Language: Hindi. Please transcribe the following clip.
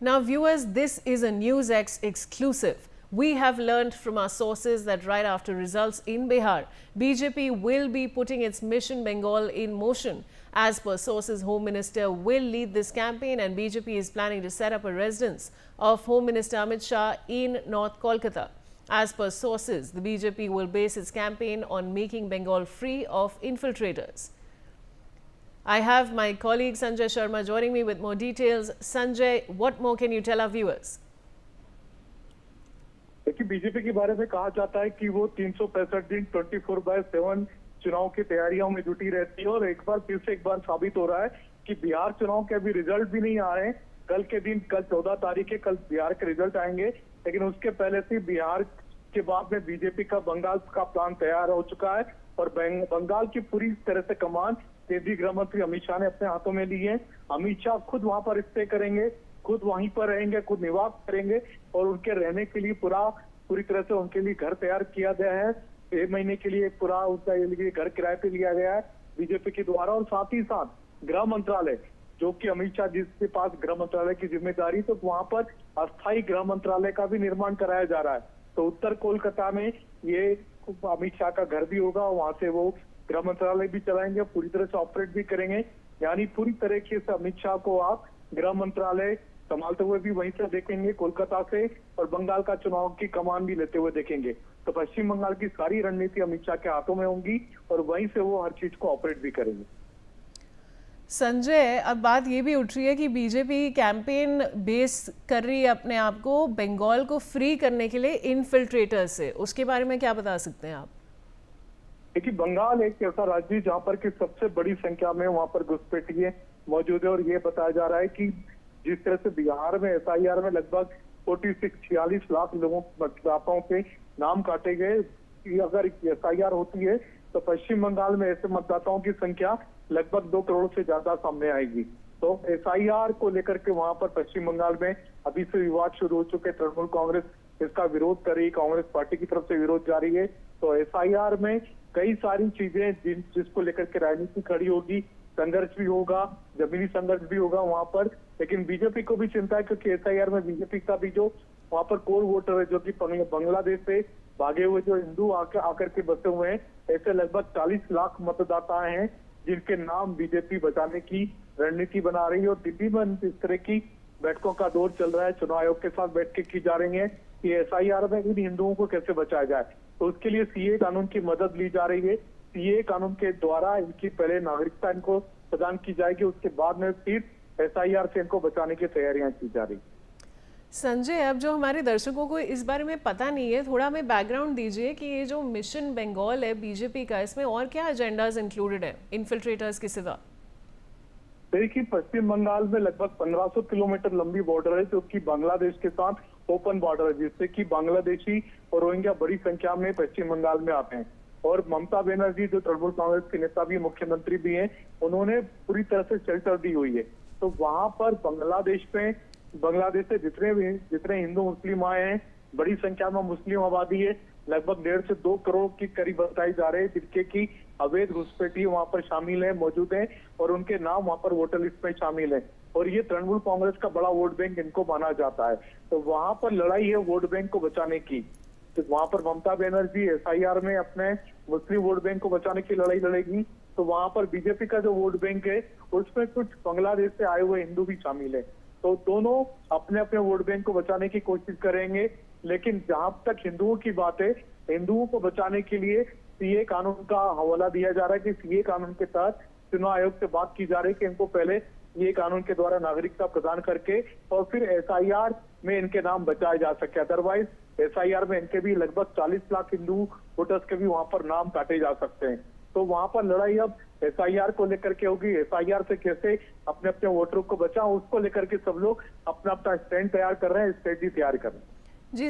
Now, viewers, this is a NewsX exclusive. We have learned from our sources that right after results in Bihar, BJP will be putting its Mission Bengal in motion. As per sources, Home Minister will lead this campaign and BJP is planning to set up a residence of Home Minister Amit Shah in North Kolkata. As per sources, the BJP will base its campaign on making Bengal free of infiltrators. I have my colleague Sanjay Sharma joining me with more details. Sanjay, what more can you tell our viewers? देखिए, बीजेपी के बारे में कहा जाता है कि वो 365 दिन 24/7 चुनाव की तैयारियों में जुटी रहती है और फिर से एक बार साबित हो रहा है कि बिहार चुनाव के अभी रिजल्ट भी नहीं आ रहे हैं। कल 14 तारीख है, कल बिहार के रिजल्ट आएंगे, लेकिन उसके पहले से बिहार के बाद में बीजेपी का बंगाल का प्लान तैयार हो चुका है और बंगाल की पूरी तरह से कमान केंद्रीय गृह मंत्री अमित शाह ने अपने हाथों में ली है। अमित शाह खुद वहां पर स्टे करेंगे, खुद वहीं पर रहेंगे, खुद निवास करेंगे और उनके रहने के लिए पूरी तरह से उनके लिए घर तैयार किया गया है। 6 महीने के लिए पूरा उनका घर किराए पे लिया गया है बीजेपी के द्वारा। और साथ ही साथ गृह मंत्रालय, जो कि अमित शाह जिसके पास गृह मंत्रालय की जिम्मेदारी, तो वहां पर अस्थायी गृह मंत्रालय का भी निर्माण कराया जा रहा है। तो उत्तर कोलकाता में ये अमित शाह का घर भी होगा, वहां से वो गृह मंत्रालय भी चलाएंगे, पूरी तरह से ऑपरेट भी करेंगे। यानी पूरी तरीके से अमित शाह को आप गृह मंत्रालय संभालते हुए भी वहीं से देखेंगे कोलकाता से, और बंगाल का चुनाव की कमान भी लेते हुए देखेंगे। तो पश्चिम बंगाल की सारी रणनीति अमित शाह के हाथों में होंगी और वहीं से वो हर चीज को ऑपरेट भी करेंगे। संजय, अब बात ये भी उठ रही है कि बीजेपी कैंपेन बेस कर रही है अपने आप को बंगाल को फ्री करने के लिए इनफिल्ट्रेटर से। उसके बारे में क्या बता सकते हैं आप? देखिए, बंगाल एक ऐसा राज्य जहां पर की सबसे बड़ी संख्या में वहां पर घुसपैठिए मौजूद है और ये बताया जा रहा है कि जिस तरह से बिहार में SIR में लगभग 46 लाख लोगों मतदाताओं के नाम काटे गए, अगर SIR होती है तो पश्चिम बंगाल में ऐसे मतदाताओं की संख्या लगभग 2 करोड़ से ज्यादा सामने आएगी। तो SIR को लेकर के वहां पर पश्चिम बंगाल में अभी से विवाद शुरू हो चुके। तृणमूल कांग्रेस इसका विरोध कर रही, कांग्रेस पार्टी की तरफ से विरोध जारी है। तो SIR में कई सारी चीजें जिसको लेकर के राजनीति खड़ी होगी, संघर्ष भी होगा, जमीनी संघर्ष भी होगा वहां पर। लेकिन बीजेपी को भी चिंता है क्योंकि SIR में बीजेपी का भी जो वहां पर कोर वोटर है, जो कि बांग्लादेश से भागे हुए जो हिंदू आकर के बसे हुए हैं, ऐसे लगभग 40 लाख मतदाता हैं जिनके नाम बीजेपी बचाने की रणनीति बना रही है। और दिल्ली में इस तरह की बैठकों का दौर चल रहा है, चुनाव आयोग के साथ बैठकें की जा रही है कि SIR में इन हिंदुओं को कैसे बचाया जाए। तो उसके लिए CA कानून की मदद ली जा रही है। CA कानून के द्वारा इनकी पहले नागरिकता इनको प्रदान की जाएगी, उसके बाद में फिर SIR से इनको बचाने की तैयारियां की जा रही। संजय, अब जो हमारे दर्शकों को इस बारे में पता नहीं है, थोड़ा हमें बैकग्राउंड दीजिए कि ये जो मिशन बंगाल है बीजेपी का, इसमें और क्या एजेंडाज इंक्लूडेड है इन्फिल्ट्रेटर्स के सिवा? देखिए, पश्चिम बंगाल में लगभग 1500 किलोमीटर लंबी बॉर्डर है, जो कि बांग्लादेश के साथ ओपन बॉर्डर है, जिससे कि बांग्लादेशी और रोहिंग्या बड़ी संख्या में पश्चिम बंगाल में आते हैं। और ममता बनर्जी, जो तृणमूल कांग्रेस के नेता भी, मुख्यमंत्री भी हैं, उन्होंने पूरी तरह से शेल्टर दी हुई है। तो वहां पर बांग्लादेश से जितने हिंदू मुस्लिम आए हैं, बड़ी संख्या में मुस्लिम आबादी है, लगभग 1.5 से 2 करोड़ के करीब बताई जा रहे हैं, जिनके की अवैध घुसपैठी वहां पर शामिल है, मौजूद है और उनके नाम वहां पर वोटर लिस्ट में शामिल है। और ये तृणमूल कांग्रेस का बड़ा वोट बैंक इनको माना जाता है। तो वहां पर लड़ाई है वोट बैंक को बचाने की। तो वहां पर ममता बनर्जी SIR में अपने मुस्लिम वोट बैंक को बचाने की लड़ाई लड़ेगी। तो वहां पर बीजेपी का जो वोट बैंक है उसमें कुछ बांग्लादेश से आए हुए हिंदू भी शामिल है। तो दोनों अपने अपने वोट बैंक को बचाने की कोशिश करेंगे। लेकिन जहां तक हिंदुओं की बात है, हिंदुओं को बचाने के लिए CA कानून का हवाला दिया जा रहा है कि CA कानून के तहत चुनाव आयोग से बात की जा रही है कि इनको पहले ये कानून के द्वारा नागरिकता प्रदान करके और फिर SIR में इनके नाम बचाए जा सके। अदरवाइज SIR में इनके भी लगभग 40 लाख हिंदू वोटर्स के भी वहां पर नाम काटे जा सकते हैं। तो वहां पर लड़ाई अब SIR को लेकर के होगी। SIR से कैसे अपने अपने वोटरों को बचाओ, उसको लेकर के सब लोग अपना अपना स्टैंड तैयार कर रहे हैं, स्ट्रेटजी तैयार कर रहे हैं।